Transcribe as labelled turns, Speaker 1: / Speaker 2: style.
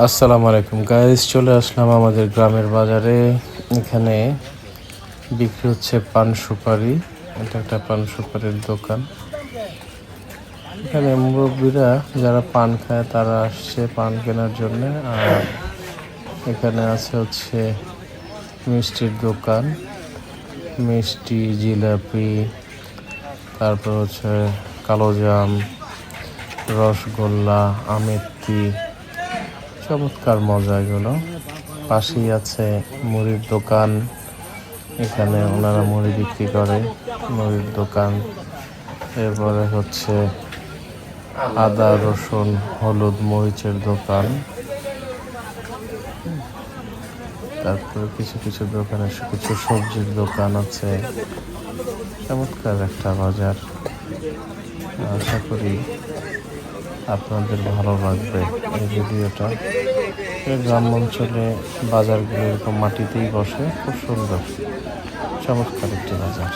Speaker 1: আসসালামু আলাইকুম গাইস, চলে আসলাম আমাদের গ্রামের বাজারে। এখানে বিক্রি হচ্ছে পান সুপারি। এটা একটা পান সুপারির দোকান। এখানে মুরব্বীরা যারা পান খায় তারা আসছে পান কেনার জন্য। আর এখানে আছে হচ্ছে মিষ্টির দোকান, মিষ্টি, জিলাপি, তারপর হচ্ছে কালোজাম, রসগোল্লা, আমেত্তি, চমৎকার মজা এগুলো। পাশেই আছে মুড়ির দোকান। এখানে ওনারা মুড়ি বিক্রি করে, মুড়ির দোকান। এরপরে হচ্ছে আদা, রসুন, হলুদ, মরিচের দোকান। তারপরে কিছু কিছু দোকানে কিছু সবজির দোকান আছে। চমৎকার একটা বাজার। আশা করি আপনাদের ভালো লাগবে এই ভিডিওটা। গ্রাম অঞ্চলে বাজারগুলো এরকম মাটিতেই বসে, খুব সুন্দর চমৎকার একটি বাজার।